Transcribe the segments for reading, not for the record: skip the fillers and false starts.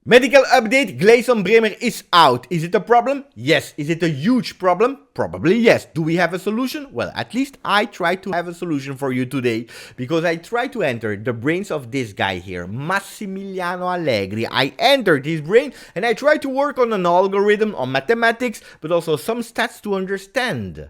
Medical update, Gleison Bremer is out. Is it a problem? Yes. Is it a huge problem? Probably yes. Do we have a solution? Well, at least I try to have a solution for you today, because I try to enter the brains of this guy here, Massimiliano Allegri. I entered his brain and I try to work on an algorithm, on mathematics, but also some stats to understand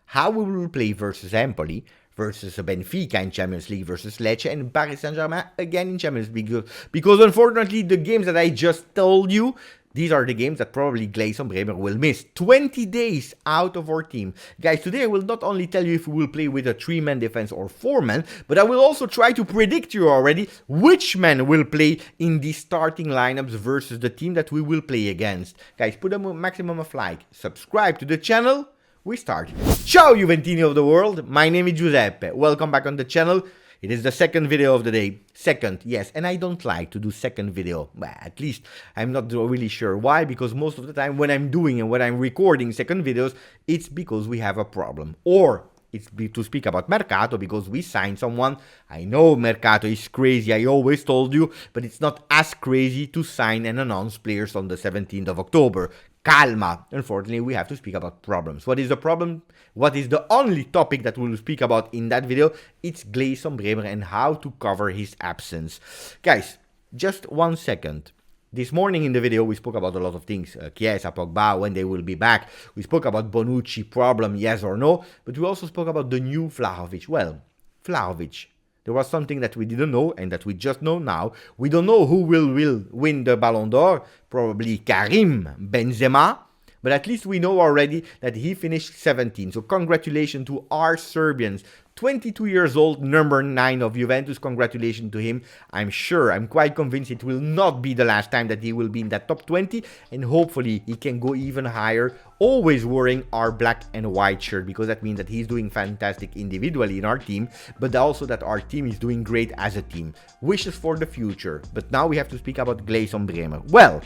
how we will play versus Empoli, versus Benfica in Champions League, versus Lecce, and Paris Saint-Germain again in Champions League. Because unfortunately, the games that I just told you, these are the games that probably Gleison Bremer will miss. 20 days out of our team. Guys, today I will not only tell you if we will play with a 3-man defense or 4-man, but I will also try to predict you already which man will play in the starting lineups versus the team that we will play against. Guys, put a maximum of like, subscribe to the channel. We start. Ciao Juventini of the world, my name is Giuseppe. Welcome back on the channel. It is the second video of the day. Second, yes, and I don't like to do second video. Well, at least I'm not really sure why, because most of the time when I'm doing and when I'm recording second videos, it's because we have a problem. Or it's to speak about Mercato, because we signed someone. I know Mercato is crazy, I always told you, but it's not as crazy to sign and announce players on the 17th of October. Calma. Unfortunately, we have to speak about problems. What is the problem? What is the only topic that we will speak about in that video? It's Gleison Bremer and how to cover his absence. Guys, just 1 second. This morning in the video, we spoke about a lot of things. Chiesa, Pogba, when they will be back. We spoke about Bonucci problem, yes or no. But we also spoke about the new Vlahovic. Well, Vlahovic. There was something that we didn't know and that we just know now. We don't know who will win the Ballon d'Or. Probably Karim Benzema. But at least we know already that he finished 17th. So congratulations to our Serbians. 22 years old, number 9 of Juventus. Congratulations to him. I'm sure, I'm quite convinced it will not be the last time that he will be in that top 20. And hopefully he can go even higher. Always wearing our black and white shirt, because that means that he's doing fantastic individually in our team, but also that our team is doing great as a team. Wishes for the future. But now we have to speak about Gleison Bremer. Well,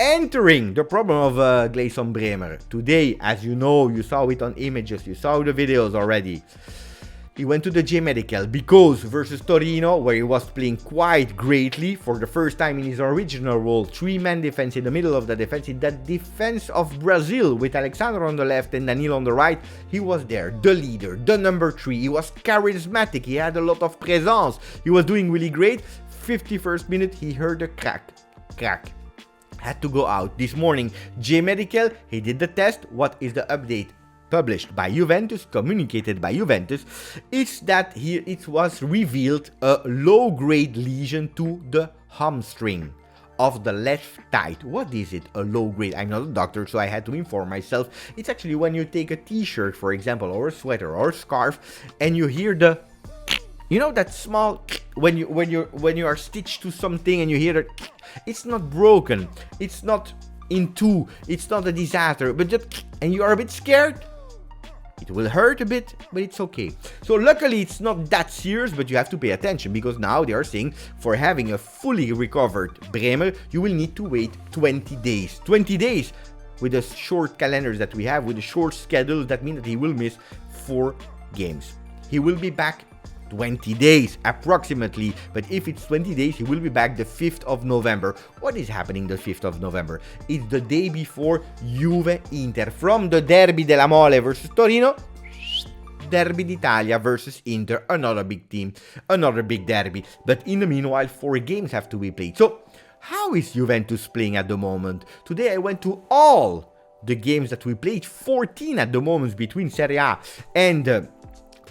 entering the problem of Gleison Bremer. Today, as you know, you saw it on images, you saw the videos already. He went to the J Medical because versus Torino, where he was playing quite greatly for the first time in his original role, 3-man defense in the middle of the defense, in that defense of Brazil with Alexandro on the left and Danilo on the right, he was there, the leader, the number 3, he was charismatic, he had a lot of presence, he was doing really great. 51st minute, he heard a crack, had to go out. This morning, J Medical, he did the test. What is the update? Published by Juventus, communicated by Juventus, it's that here it was revealed a low-grade lesion to the hamstring of the left thigh. What is it, a low-grade? I'm not a doctor, so I had to inform myself. It's actually when you take a t-shirt, for example, or a sweater or a scarf, and you hear the, you know, that small when you are stitched to something and you hear that. It's not broken, it's not in two, it's not a disaster, but just, and you are a bit scared. It will hurt a bit, but it's okay. So luckily it's not that serious, but you have to pay attention, because now they are saying for having a fully recovered Bremer, you will need to wait 20 days. 20 days with the short calendars that we have, with the short schedule, that means that he will miss 4 games. He will be back 20 days approximately, but if it's 20 days, he will be back the 5th of November. What is happening the 5th of November? It's the day before Juve-Inter. From the Derby della Mole versus Torino, Derby d'Italia versus Inter, another big team, another big derby. But in the meanwhile, 4 games have to be played. So how is Juventus playing at the moment? Today I went to all the games that we played, 14 at the moment between Serie A and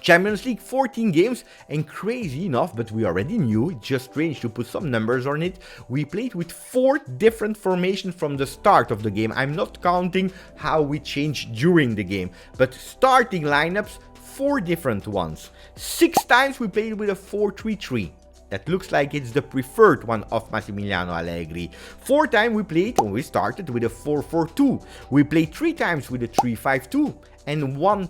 Champions League, 14 games, and crazy enough, but we already knew, it's just strange to put some numbers on it, we played with 4 different formations from the start of the game. I'm not counting how we changed during the game, but starting lineups, 4 different ones. 6 times we played with a 4-3-3. That looks like it's the preferred one of Massimiliano Allegri. 4 times we played, when we started, with a 4-4-2. We played 3 times with a 3-5-2. And one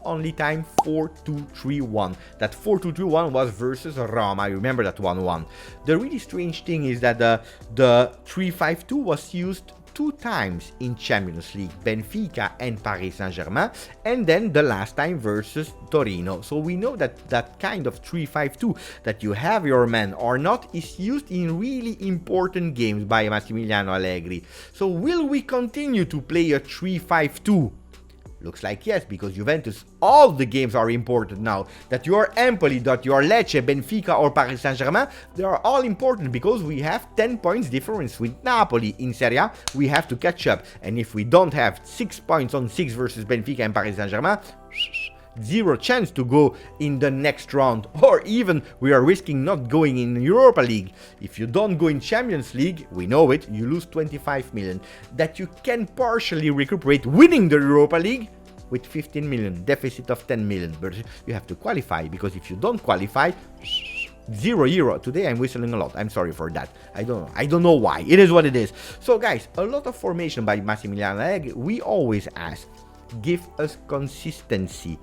only time, 4-2-3-1. That 4-2-3-1 was versus Roma. I remember that 1-1. The really strange thing is that the 3-5-2 was used 2 times in Champions League, Benfica and Paris Saint-Germain, and then the last time versus Torino. So we know that that kind of 3-5-2, that you have your man or not, is used in really important games by Massimiliano Allegri. So will we continue to play a 3-5-2? Looks like yes, because Juventus, all the games are important now. That you are Empoli, that you are Lecce, Benfica or Paris Saint-Germain, they are all important because we have 10 points difference with Napoli in Serie A. We have to catch up. And if we don't have 6 points on 6 versus Benfica and Paris Saint-Germain, zero chance to go in the next round, or even we are risking not going in Europa League. If you don't go in Champions League, we know it, you lose 25 million that you can partially recuperate winning the Europa League with 15 million, deficit of 10 million, but you have to qualify, because if you don't qualify, €0. Today I'm whistling a lot, I'm sorry for that. I don't know why, it is what it is. So guys, a lot of formation by Massimiliano Allegri. We always ask, give us consistency.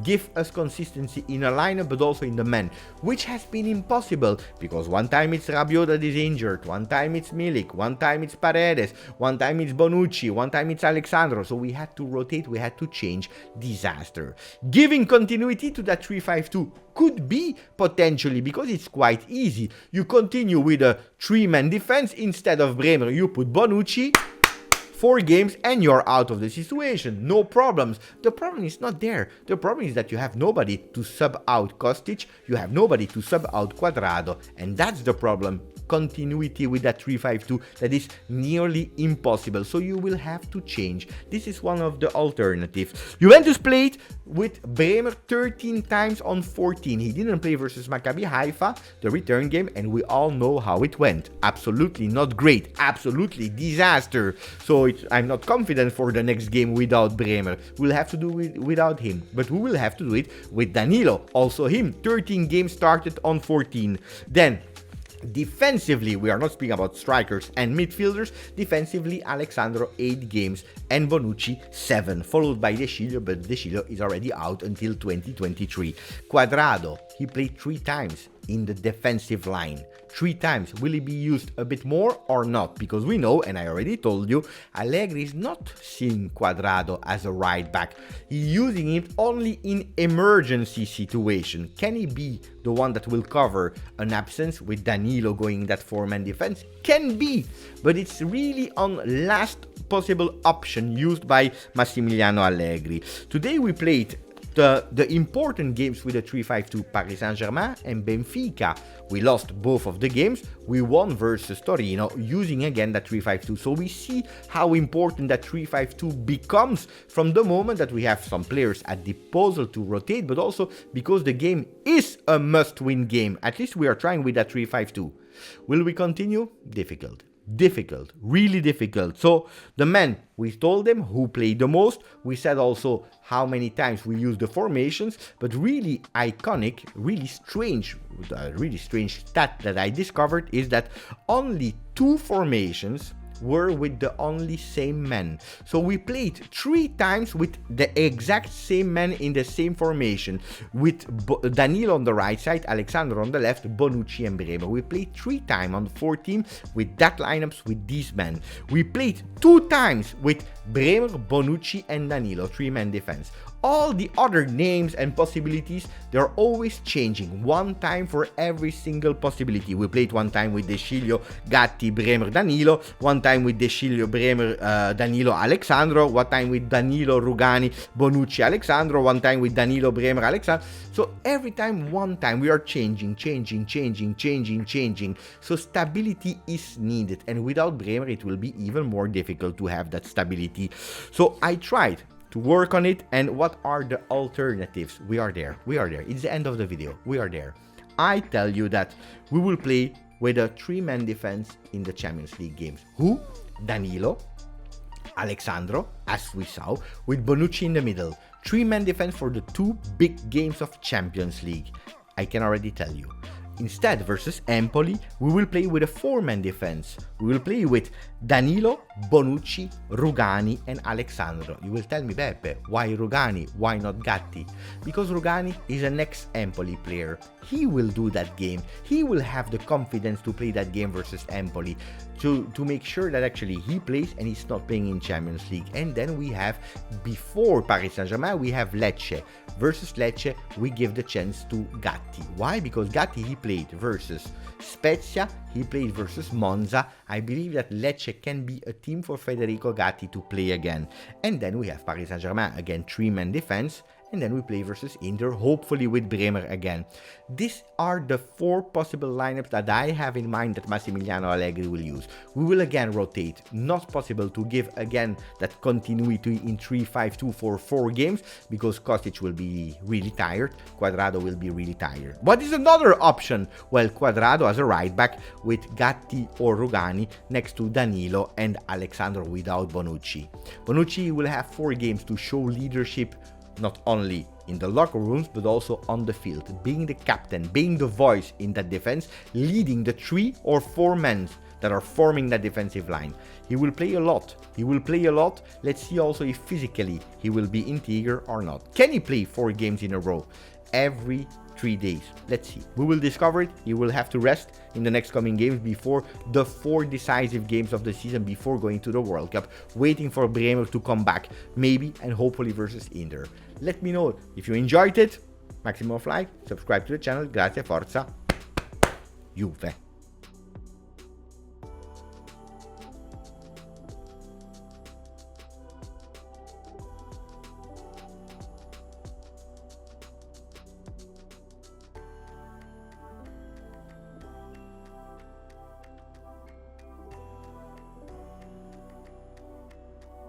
Give us consistency in a lineup, but also in the men, which has been impossible because one time it's Rabiot that is injured, one time it's Milik, one time it's Paredes, one time it's Bonucci, one time it's Alexandro. So we had to rotate, we had to change. Disaster. Giving continuity to that 3-5-2 could be potentially, because it's quite easy. You continue with a 3-man defense instead of Bremer. You put Bonucci. 4 games and you're out of the situation. No problems. The problem is not there. The problem is that you have nobody to sub out Kostic, you have nobody to sub out Cuadrado, and that's the problem. Continuity with that 3-5-2 that is nearly impossible, so you will have to change. This is one of the alternatives. Juventus played with Bremer 13 times on 14. He didn't play versus Maccabi Haifa, the return game, and we all know how it went. Absolutely not great, absolutely disaster. So I'm not confident for the next game without Bremer. We'll have to do it without him, but we will have to do it with Danilo. Also him, 13 games started on 14. Then defensively, we are not speaking about strikers and midfielders. Defensively, Alexandro 8 games and Bonucci 7, followed by De Sciglio, but De Sciglio is already out until 2023. Cuadrado, he played 3 times in the defensive line. 3 times. Will he be used a bit more or not? Because we know, and I already told you, Allegri is not seeing Cuadrado as a right back. He's using it only in emergency situation. Can he be the one that will cover an absence with Danilo going in that 4-man defense? Can be, but it's really on last possible option used by Massimiliano Allegri. Today we played the important games with the 3-5-2, Paris Saint-Germain and Benfica. We lost both of the games. We won versus Torino using again that 3-5-2. So we see how important that 3-5-2 becomes from the moment that we have some players at disposal to rotate, but also because the game is a must-win game. At least we are trying with that 3-5-2. Will we continue? Difficult. Difficult, really difficult. So the men, we told them who played the most. We said also how many times we used the formations, but really iconic, really strange stat that I discovered is that only 2 formations were with the only same men. So we played 3 times with the exact same men in the same formation, with Danilo on the right side, Alexandro on the left, Bonucci and Bremer. We played 3 times on 4 teams with that lineups with these men. We played 2 times with Bremer, Bonucci and Danilo, 3-man defense. All the other names and possibilities, they're always changing. 1 time for every single possibility. We played 1 time with De Sciglio, Gatti, Bremer, Danilo. 1 time with De Sciglio, Bremer, Danilo, Alexandro. 1 time with Danilo, Rugani, Bonucci, Alexandro. 1 time with Danilo, Bremer, Alexandro. So every time, 1 time, we are changing. So stability is needed. And without Bremer, it will be even more difficult to have that stability. So I tried to work on it. And what are the alternatives? We are there. It's the end of the video. We are there. I tell you that we will play with a 3-man defense in the Champions League games. Who? Danilo, Alexandro, as we saw, with Bonucci in the middle. 3-man defense for the 2 big games of Champions League. I can already tell you. Instead, versus Empoli, we will play with a 4-man defense. We will play with Danilo, Bonucci, Rugani and Alexandro. You will tell me, Beppe, why Rugani? Why not Gatti? Because Rugani is an ex-Empoli player. He will do that game. He will have the confidence to play that game versus Empoli to make sure that actually he plays and he's not playing in Champions League. And then we have, before Paris Saint-Germain, we have Lecce. Versus Lecce, we give the chance to Gatti. Why? Because Gatti, he played versus Spezia, he played versus Monza. I believe that Lecce can be a team for Federico Gatti to play again. And then we have Paris Saint-Germain, again 3-man defense. And then we play versus Inter, hopefully with Bremer again. These are the 4 possible lineups that I have in mind that Massimiliano Allegri will use. We will again rotate. Not possible to give again that continuity in 3-5-2 for 4 games because Kostic will be really tired. Cuadrado will be really tired. What is another option? Well, Cuadrado as a right back with Gatti or Rugani next to Danilo and Alexandro without Bonucci. Bonucci will have 4 games to show leadership, not only in the locker rooms, but also on the field, being the captain, being the voice in that defense, leading the 3 or 4 men that are forming that defensive line. He will play a lot. Let's see also if physically he will be integral or not. Can he play 4 games in a row every 3 days? Let's see. We will discover it. He will have to rest in the next coming games before the 4 decisive games of the season before going to the World Cup, waiting for Bremer to come back, maybe, and hopefully versus Inter. Let me know if you enjoyed it. Maximum of like, subscribe to the channel. Grazie, forza, Juve.